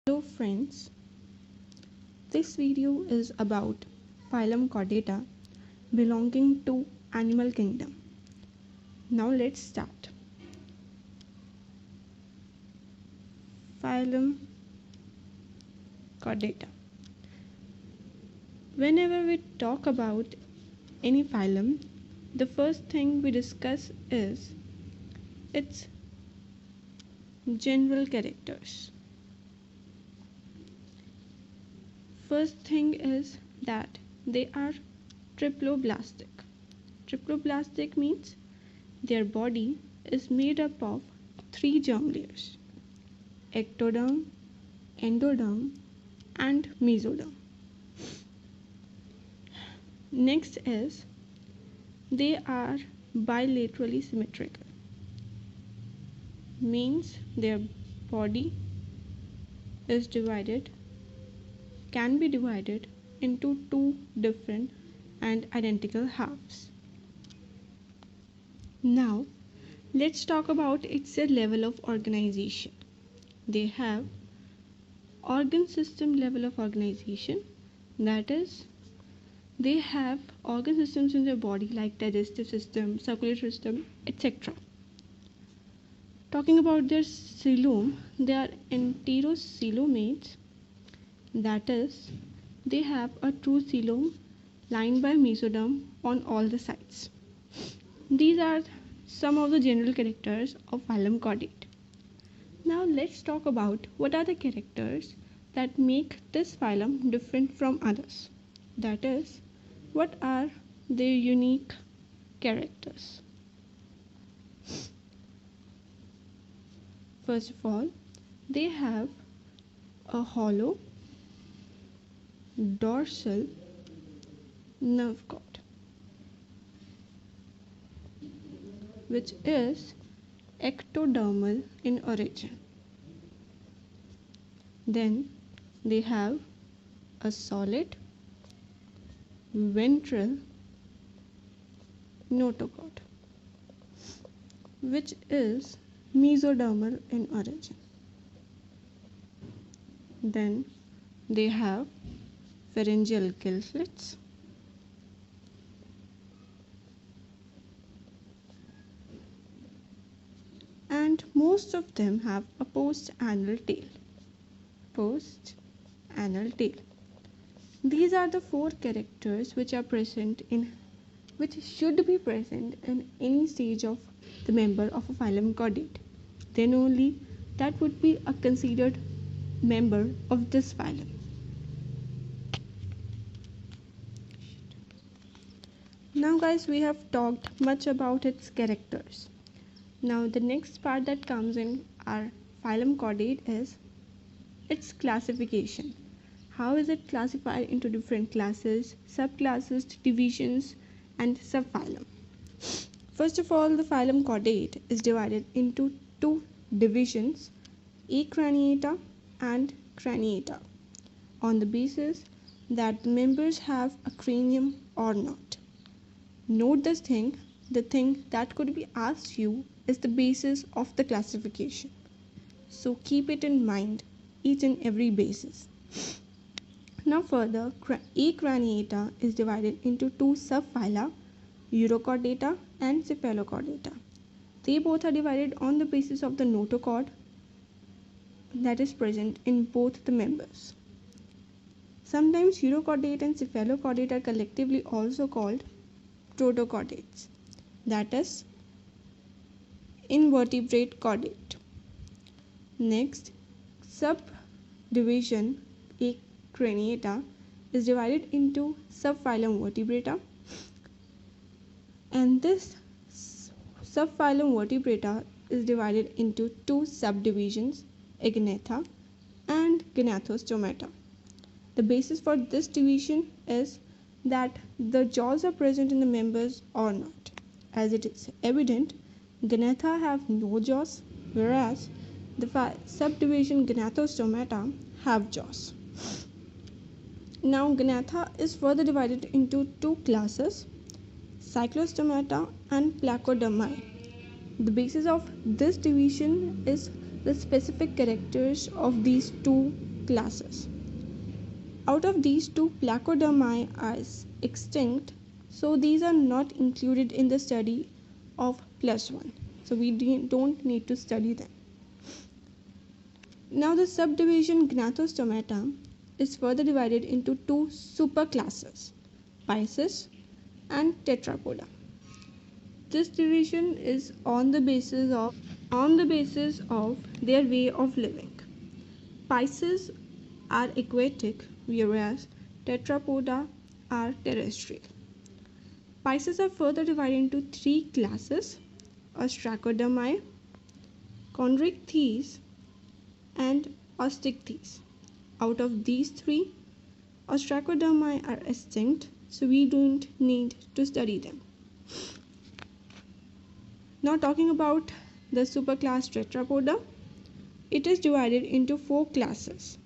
Hello friends, this video is about phylum Chordata belonging to animal kingdom. Now let's start. Phylum Chordata. Whenever we talk about any phylum, the first thing we discuss is its general characters. First thing is that they are triploblastic. Triploblastic means their body is made up of 3 germ layers: ectoderm, endoderm, and mesoderm. Next is they are bilaterally symmetrical. Means their body is can be divided into 2 different and identical halves. Now let's talk about its level of organization. They have organ system level of organization, that is, they have organ systems in their body like digestive system, circulatory system, etc. Talking about their coelom, they are enterocoelomates, that is, they have a true coelom lined by mesoderm on all the sides. These are some of the general characters of phylum Chordate. Now let's talk about what are the characters that make this phylum different from others. That is, what are their unique characters. First of all, they have a hollow dorsal nerve cord, which is ectodermal in origin. Then they have a solid ventral notochord, which is mesodermal in origin. Then they have pharyngeal gill slits, and most of them have a post-anal tail. These are the 4 characters which should be present in any stage of the member of a phylum Chordate. Then only that would be a considered member of this phylum. Now guys, we have talked much about its characters. Now the next part that comes in our phylum Chordate is its classification. How is it classified into different classes, subclasses, divisions, and subphylum? First of all, the phylum Chordate is divided into 2 divisions, Acraniata and Craniata, on the basis that the members have a cranium or not. Note this thing, the thing that could be asked you is the basis of the classification. So keep it in mind, each and every basis. Now further, Acraniata is divided into 2 subphyla, urochordata and cephalochordata. They both are divided on the basis of the notochord that is present in both the members. Sometimes urochordate and cephalochordate are collectively also called protochordates, that is, invertebrate chordate. Next, subdivision Acraniata is divided into subphylum Vertebrata, and this subphylum Vertebrata is divided into 2 subdivisions, Agnatha and Gnathostomata. The basis for this division is that the jaws are present in the members or not. As it is evident, Gnatha have no jaws, whereas the subdivision Gnathostomata have jaws. Now Gnatha is further divided into 2 classes, Cyclostomata and Placodermi. The basis of this division is the specific characters of these 2 classes. Out of these, two placodermi are extinct, so these are not included in the study of +1. So we don't need to study them. Now the subdivision Gnathostomata is further divided into two superclasses, Pisces and Tetrapoda. This division is on the basis of their way of living. Pisces are aquatic, whereas Tetrapoda are terrestrial. Pisces are further divided into three classes: Ostracodermi, Chondrichthyes, and Osteichthyes. Out of these three, Ostracodermi are extinct, so we don't need to study them. Now talking about the superclass Tetrapoda, it is divided into four classes: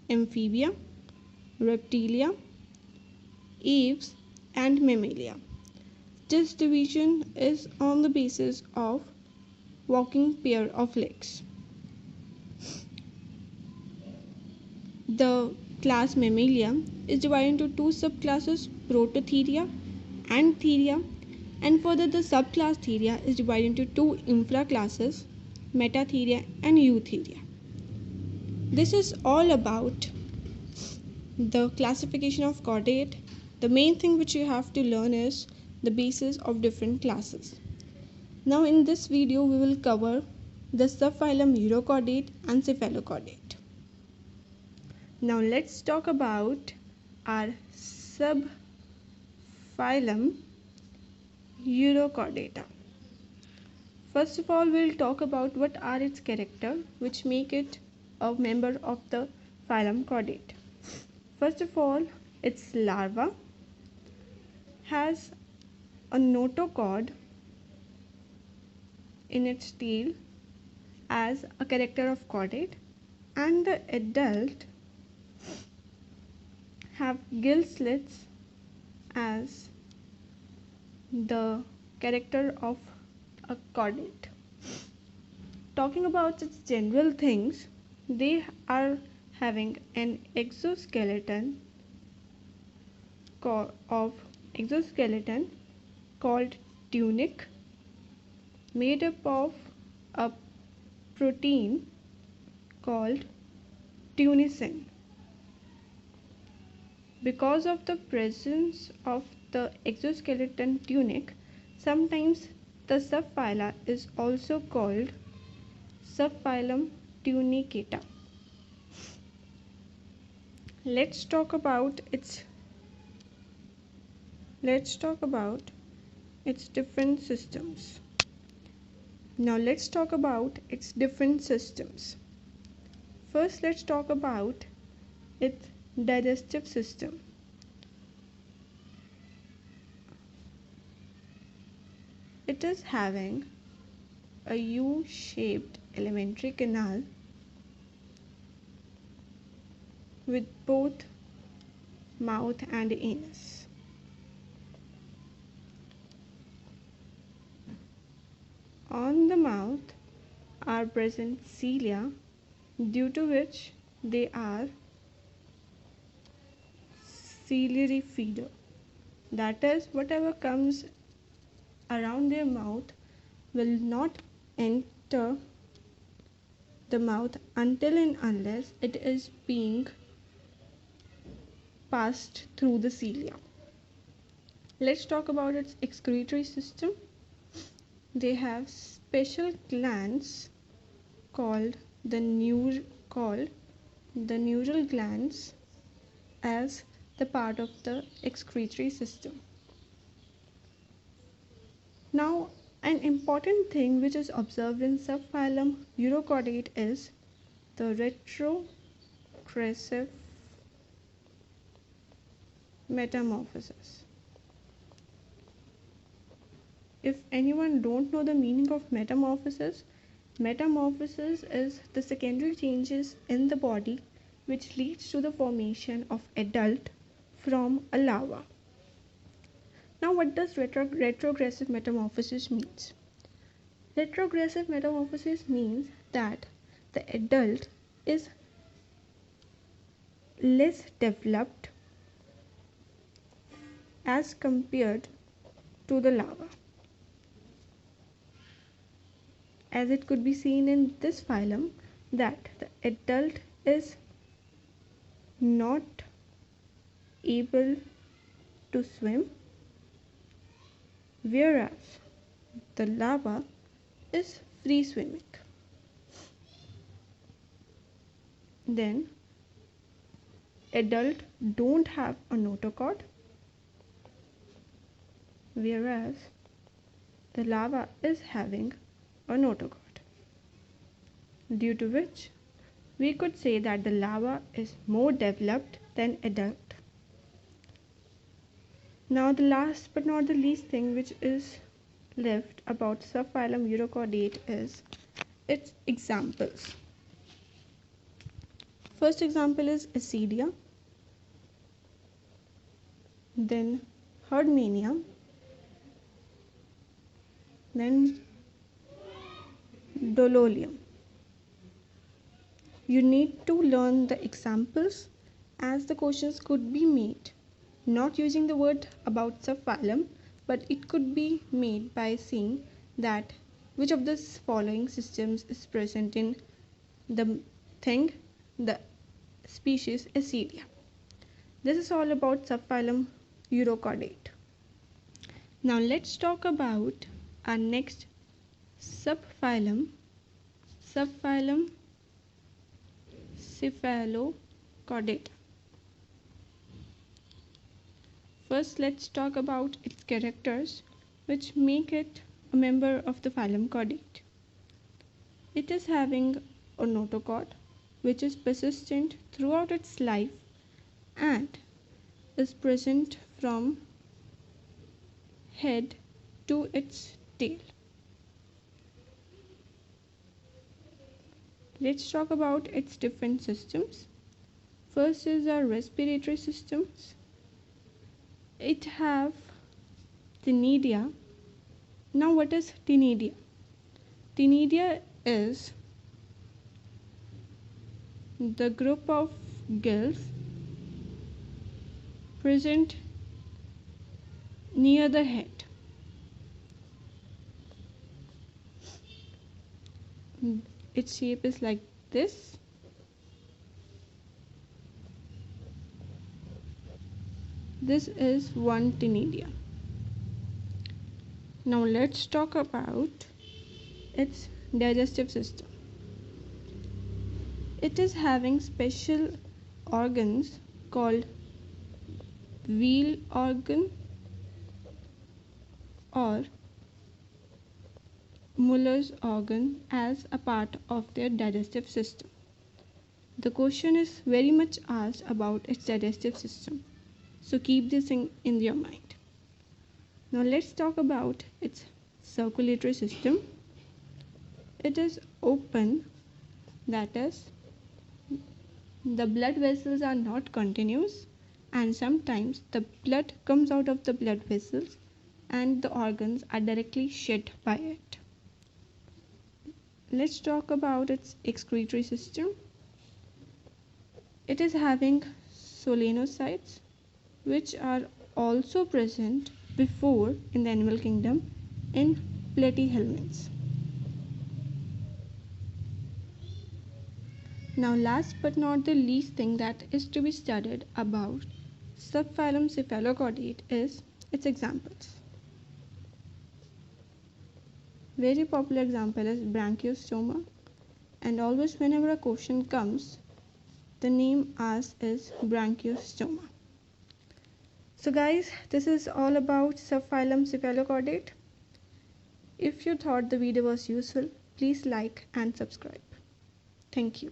Amphibia, Reptilia, Aves, and Mammalia. This division is on the basis of walking pair of legs. The class Mammalia is divided into two subclasses, Prototheria and Theria, and further the subclass Theria is divided into two infraclasses, Metatheria and Eutheria. This is all about the classification of chordate. The main thing which you have to learn is the basis of different classes. Now in this video we will cover the subphylum urochordate and cephalochordate. Now let's talk about our subphylum urochordata. First of all, we'll talk about what are its characters which make it a member of the phylum chordate. First of all, its larva has a notochord in its tail as a character of chordate, and the adult have gill slits as the character of a chordate. Talking about its general things, they are having an exoskeleton called tunic, made up of a protein called tunicin. Because of the presence of the exoskeleton tunic, sometimes the subphyla is also called subphylum tunicata. Let's talk about its different systems. Now let's talk about its different systems. First, let's talk about its digestive system. It is having a U-shaped alimentary canal with both mouth and anus. On the mouth are present cilia, due to which they are ciliary feeder. That is, whatever comes around their mouth will not enter the mouth until and unless it is being passed through the cilia. Let's talk about its excretory system. They have special glands called the neural glands as the part of the excretory system. Now, an important thing which is observed in subphylum urochordate is the retrogressive metamorphosis. If anyone don't know the meaning of metamorphosis, metamorphosis is the secondary changes in the body which leads to the formation of adult from a larva. Now what does retrogressive metamorphosis means? Retrogressive metamorphosis means that the adult is less developed as compared to the larva. As it could be seen in this phylum that the adult is not able to swim, whereas the larva is free swimming. Then adult don't have a notochord, whereas the larva is having a notochord, due to which we could say that the larva is more developed than adult. Now the last but not the least thing which is left about subphylum urochordate is its examples. First example is Acidia, then Herdmania, then Dololium. You need to learn the examples as the questions could be made not using the word about subphylum, but it could be made by saying that which of the following systems is present in the species Acidia. This is all about subphylum urochordate. Now let's talk about our next subphylum cephalochordata. First, let's talk about its characters which make it a member of the phylum chordate. It is having a notochord which is persistent throughout its life and is present from head to its tail. Let's talk about its different systems. First is our respiratory systems. It have Ctenidia. Now what is Ctenidia? Ctenidia is the group of gills present near the head. Its shape is like this. This is one Ctenidia. Now let's talk about its digestive system. It is having special organs called wheel organ or Muller's organ as a part of their digestive system. The question is very much asked about its digestive system, so keep this in your mind. Now let's talk about its circulatory system. It is open, that is, the blood vessels are not continuous and sometimes the blood comes out of the blood vessels and the organs are directly shed by it. Let's talk about its excretory system. It is having solenocytes which are also present before in the animal kingdom in platyhelminths. Now last but not the least thing that is to be studied about subphylum cephalochordate is its examples. Very popular example is branchiostoma, and always whenever a question comes, the name asked is branchiostoma. So guys, this is all about subphylum cephalochordate. If you thought the video was useful, please like and subscribe. Thank you.